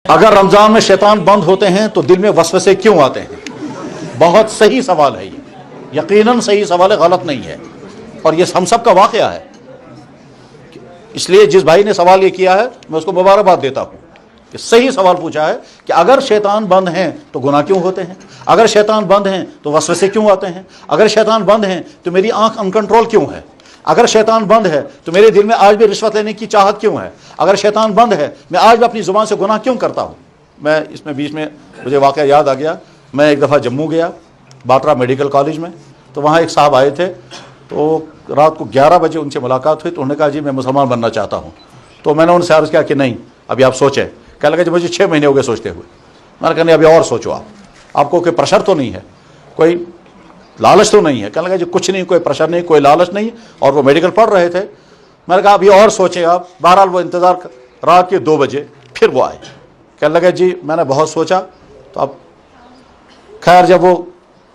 اگر رمضان میں شیطان بند ہوتے ہیں تو دل میں وسوسے کیوں آتے ہیں؟ بہت صحیح سوال ہے یہ، یقیناً صحیح سوال ہے، غلط نہیں ہے، اور یہ ہم سب کا واقعہ ہے۔ اس لیے جس بھائی نے سوال یہ کیا ہے میں اس کو مبارکباد دیتا ہوں کہ صحیح سوال پوچھا ہے کہ اگر شیطان بند ہیں تو گناہ کیوں ہوتے ہیں؟ اگر شیطان بند ہیں تو وسوسے کیوں آتے ہیں؟ اگر شیطان بند ہیں تو میری آنکھ ان کنٹرول کیوں ہے؟ اگر شیطان بند ہے تو میرے دل میں آج بھی رشوت لینے کی چاہت کیوں ہے؟ اگر شیطان بند ہے میں آج بھی اپنی زبان سے گناہ کیوں کرتا ہوں؟ میں اس میں بیچ میں مجھے واقعہ یاد آ گیا، میں ایک دفعہ جموں گیا باٹرا میڈیکل کالج میں، تو وہاں ایک صاحب آئے تھے، تو رات کو 11 بجے ان سے ملاقات ہوئی، تو انہوں نے کہا جی میں مسلمان بننا چاہتا ہوں۔ تو میں نے ان سے عرض کیا کہ نہیں ابھی آپ سوچیں۔ کہنے لگا جی مجھے 6 مہینے ہو گئے سوچتے ہوئے۔ میں نے کہا نہیں ابھی اور سوچو، آپ کو کوئی پریشر تو نہیں ہے، کوئی لالچ تو نہیں ہے؟ کہنے لگا جی کچھ نہیں، کوئی پریشر نہیں، کوئی لالچ نہیں، اور وہ میڈیکل پڑھ رہے تھے۔ میں نے کہا ابھی اور سوچیں آپ۔ بہرحال وہ انتظار رات کے 2 بجے پھر وہ آئے، کہنے لگا جی میں نے بہت سوچا، تو اب خیر جب وہ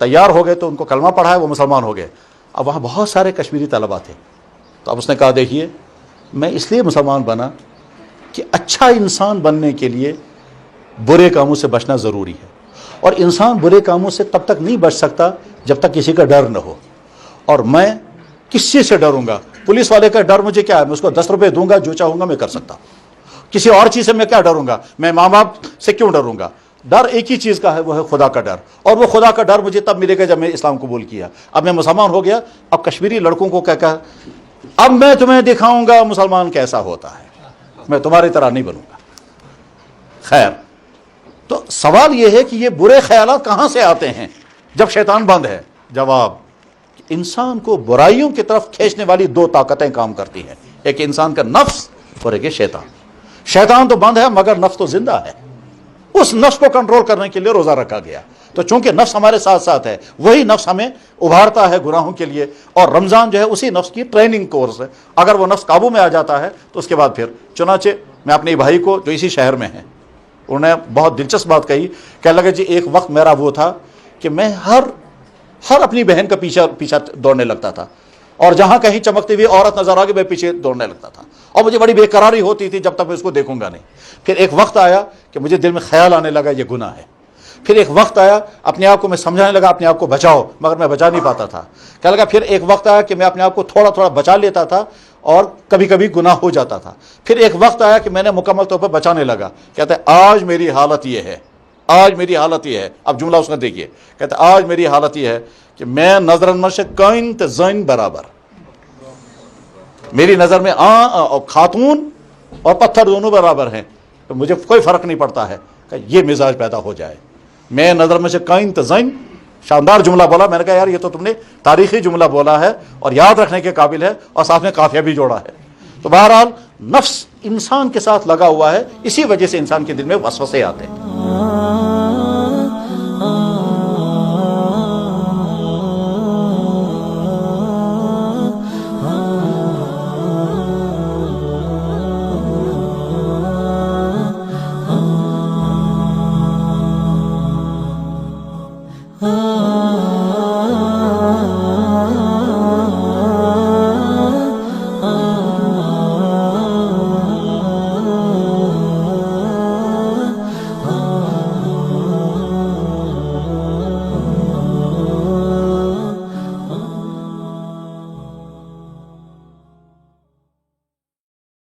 تیار ہو گئے تو ان کو کلمہ پڑھا ہے، وہ مسلمان ہو گئے۔ اب وہاں بہت سارے کشمیری طلباء تھے، تو اب اس نے کہا دیکھیے میں اس لیے مسلمان بنا کہ اچھا انسان بننے کے لیے برے کاموں سے بچنا ضروری ہے، اور انسان برے کاموں سے تب تک نہیں بچ سکتا جب تک کسی کا ڈر نہ ہو۔ اور میں کس چیز سے ڈروں گا؟ پولیس والے کا ڈر مجھے کیا ہے؟ میں اس کو 10 روپے دوں گا، جو چاہوں گا میں کر سکتا ہوں۔ کسی اور چیز سے میں کیا ڈروں گا؟ میں ماں باپ سے کیوں ڈروں گا؟ ڈر ایک ہی چیز کا ہے، وہ ہے خدا کا ڈر، اور وہ خدا کا ڈر مجھے تب ملے گا جب میں اسلام قبول کیا۔ اب میں مسلمان ہو گیا، اب کشمیری لڑکوں کو کہہ کر اب میں تمہیں دکھاؤں گا مسلمان کیسا ہوتا ہے، میں تمہاری طرح نہیں بنوں گا۔ خیر، تو سوال یہ ہے کہ یہ برے خیالات کہاں سے آتے ہیں جب شیطان بند ہے؟ جواب، انسان کو برائیوں کی طرف کھینچنے والی 2 طاقتیں کام کرتی ہیں، ایک انسان کا نفس اور ایک شیطان۔ شیطان تو بند ہے مگر نفس تو زندہ ہے، اس نفس کو کنٹرول کرنے کے لیے روزہ رکھا گیا۔ تو چونکہ نفس ہمارے ساتھ ساتھ ہے، وہی نفس ہمیں ابھارتا ہے گناہوں کے لیے، اور رمضان جو ہے اسی نفس کی ٹریننگ کورس ہے۔ اگر وہ نفس قابو میں آ جاتا ہے تو اس کے بعد پھر چنانچہ میں اپنے بھائی کو جو اسی شہر میں ہیں، انہوں نے بہت دلچسپ بات کہی، کہنے لگے جی ایک وقت میرا وہ تھا کہ میں ہر اپنی بہن کا پیچھا دوڑنے لگتا تھا، اور جہاں کہیں چمکتی ہوئی عورت نظر آ گئی میں پیچھے دوڑنے لگتا تھا، اور مجھے بڑی بے قراری ہوتی تھی جب تک میں اس کو دیکھوں گا نہیں۔ پھر ایک وقت آیا کہ مجھے دل میں خیال آنے لگا یہ گناہ ہے۔ پھر ایک وقت آیا اپنے آپ کو میں سمجھانے لگا اپنے آپ کو بچاؤ، مگر میں بچا نہیں پاتا تھا۔ کہنے لگا پھر ایک وقت آیا کہ میں اپنے آپ کو تھوڑا تھوڑا بچا لیتا تھا اور کبھی کبھی گناہ ہو جاتا تھا۔ پھر ایک وقت آیا کہ میں نے مکمل طور پر بچانے لگا۔ کہتے ہیں آج میری حالت یہ ہے، آج میری حالت یہ ہے، اب جملہ اس نے دیکھیے، کہتے ہیں آج میری حالت یہ ہے کہ میں نظر المشق کائن تزین برابر، میری نظر میں اور خاتون اور پتھر دونوں برابر ہیں، تو مجھے کوئی فرق نہیں پڑتا ہے کہ یہ مزاج پیدا ہو جائے۔ میں نظر میں سے قائن تزین، شاندار جملہ بولا۔ میں نے کہا یار یہ تو تم نے تاریخی جملہ بولا ہے اور یاد رکھنے کے قابل ہے، اور ساتھ میں قافیہ بھی جوڑا ہے۔ تو بہرحال نفس انسان کے ساتھ لگا ہوا ہے، اسی وجہ سے انسان کے دل میں وسوسے آتے ہیں۔